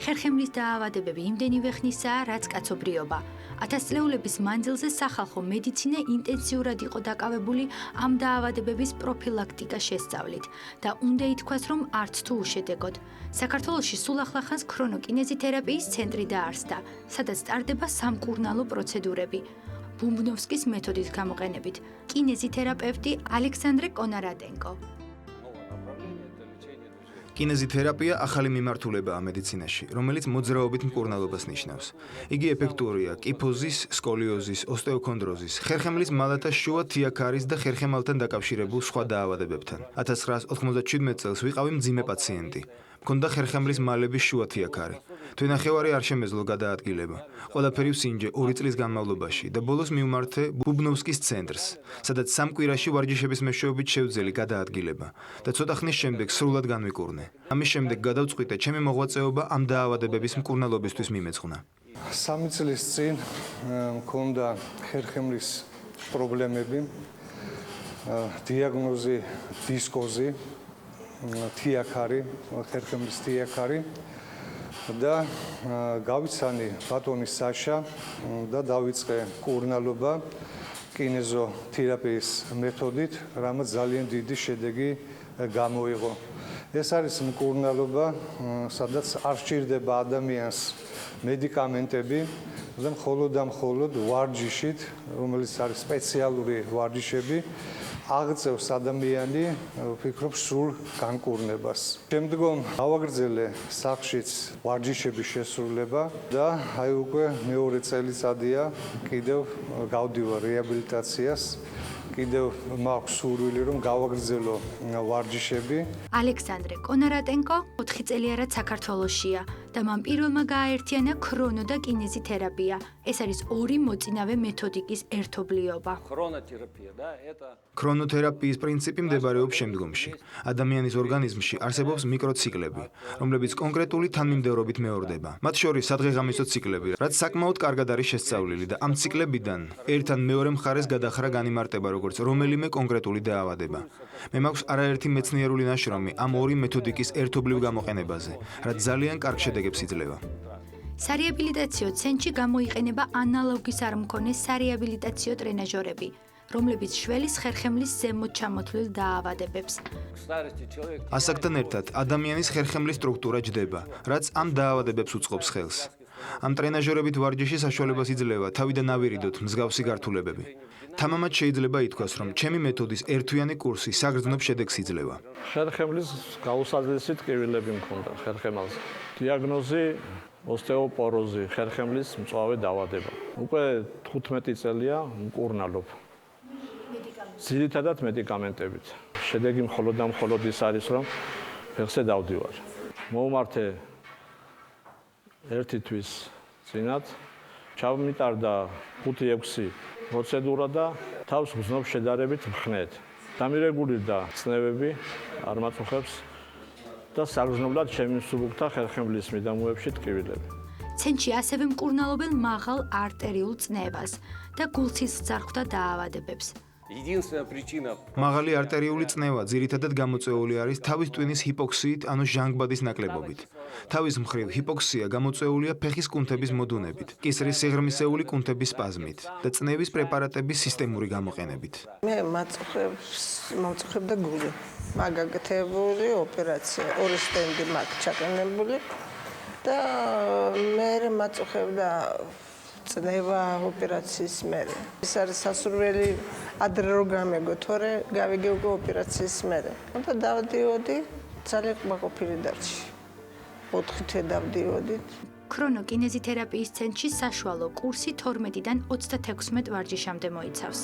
ხერხემლის დაავადებები იმდენივე ხნისაა, რაც კაცობრიობა. 1000 წლეულების მანძილზე სახალხო მედიცინა ინტენსიურად იყო დაკავებული ამ დაავადებების პროფილაქტიკა შესწავლით და უნდა ითქვას, რომ არც თუ უშედეგოდ. საქართველოში სულ ახლახანს ქრონოკინეზითერაპიის ცენტრი დაარსდა, სადაც ტარდება სამკურნალო პროცედურები. ბუმბნოვსკის მეთოდით გამოყენებით. კინეზითერაპევტი ალექსანდრე კონარატენკო. კინეზითერაპია ახალი მიმართულებაა მედიცინაში, რომელიც მოძრაობით მკურნალობას ნიშნავს. იგი ეფექტურია კიფოზის, სკოლიოზის, ოსტეოქონდროზის, ხერხემლის მალათა შუა თიაქარის და ხერხემალთან დაკავშირებულ სხვა დაავადებებთან. 1997 წელს ვიყავი მძიმე პაციენტი. მქონდა ხერხემლის მალების შუა თიაქარი. თვენახევარი არ შემეძლო გადაადგილება. ყველაფერი ვსინჯე 2 წლის განმავლობაში და ბოლოს მივმართე ბუბნოვსკის ცენტრს, სადაც 3 კვირაში ვარჯიშების მეშვეობით შევძელი გადაადგილება და ცოტა ხნის შემდეგ სრულად განვიკურნე. ამის შემდეგ გადავწყვიტე ჩემი მოღვაწეობა ამ დაავადებების მკურნალობისთვის მიმეწყნა. 3 წლის წინ მქონდა ხერხემლის პრობლემები, დიაგნოზი დისკოზი, თიაქარი, ხერხემლის თიაქარი და გავიცანი ბატონი საშა და დავიწყე მკურნალობა კინეზოთერაპიის მეთოდით, რამაც ძალიან დიდი შედეგი გამოიღო. ეს არის მკურნალობა, სადაც არ სჭირდება ადამიანს მედიკამენტები და მხოლოდ ვარჯიშით, რომელიც არის სპეციალური ვარჯიშები, აღწევს ადამიანი, ვფიქრობ, სრულ განკურნებას. შემდგომ გავაგრძელე სახლშიც ვარჯიშების შესრულება და აი უკვე მეორე წელიწადია კიდევ გავდივარ რეაბილიტაციას. კიდევ მაქვს სურვილი, რომ გავაგრძელო ვარჯიშები. ალექსანდრე კონარატენკო 4 წელიარად საქართველოშია და მან პირველმა გააერთიანა ქრონო და კინეზითერაპია. ეს არის ორი მოწინავე მეთოდიკის ერთობლიობა. ქრონოთერაპიის პრინციპი მდებარეობს შემდგომში. ადამიანის ორგანიზმში არსებობს მიკროციკლები, რომლებიც კონკრეტული თანმიმდევრობით მეორდება. მათ შორის სადღეღამისო ციკლები, რაც საკმაოდ კარგად არის შესწავლილი და ამ ციკლებიდან ერთთან მეორე მხარეს გადახრა განიმარტება როგორც რომელიმე კონკრეტული დაავადება. მე მაქვს არაერთი მეცნიერული ნაშრომი ამ ორი მეთოდიკის ერთობლივ გამოყენებაზე, რაც ძალიან კარგ შედეგებს იძლევა. სარეაბილიტაციო ცენტრში გამოიყენება ანალოგის არ მქონე სარეაბილიტაციო ტრენაჟორები, რომლებიც შველის ხერხემლის ზემოთ ჩამოთვლილ დაავადებებს. ასაკთან ერთად ადამიანის ხერხემლის სტრუქტურა ჯდება, რაც ამ დაავადებებს უწყობს ხელს. ამ ტრენაჟორებით ვარჯიში საშუალებას იძლევა თავიდან ავირიდოთ მსგავსი გართულებები. თამამად შეიძლება ითქვას, რომ ჩემი მეთოდის ერთვიანი კურსი საგრძნობ შედეგს იძლევა. ხერხემლის გაუსაძლისი ტკივილები მქონდა ხერხემალზე. დიაგნოზი ოსტეოპოროზი, ხერხემლის მწვავე დაავადება. უკვე 15 წელია მკურნალობ. ძირითადად მედიკამენტებით. შედეგი მხოლოდ ის არის, რომ ფეხზე დავდივარ. მოვმართე 1 თვის წინათ, ჩავმიტარდა 5-6 პროცედურა და თავს გზნობ შედარებით მხნედ. დამირეგულირდა წნევები, არ მაწუხებს და საგრძნობლად შემისუბუქდა ხერხემლის მიდამოებში ტკივილები. ცენტრში ასევე მკურნალობენ მაღალ არტერიულ წნევას და გულსისხლძარღვთა დაავადებებს. მაღალი არტერიული წნევა ძირითადად გამოწვეული არის თავის ტვინის ჰიპოქსიით, ანუ ჟანგბადის ნაკლებობით. თავის მხრივ ჰიპოქსია გამოწვეულია ფეხის კუნთების მოდუნებით, კისრის სიღრმისეული კუნთების სპაზმით და წნევის პრეპარატების სისტემური გამოყენებით. მე მომწუხებდა გული. მაგაგეთებული ოპერაცია, 2 სტენდი მაქვს ჩაყენებული და მე მაწუხებდა წნევა ოპერაციის მერე. ეს არის სასურველი ადრე რო გამეგო, თორე გავიგე უკვე ოპერაციის მერე. და დავდიოდი ძალიან ყმაყოფილი დარჩი. 4 თვე დავდიოდი. ქრონოკინეზითერაპიის ცენტრში საშუალო კურსი 12-დან 36 ვარჯიშამდე მოიცავს.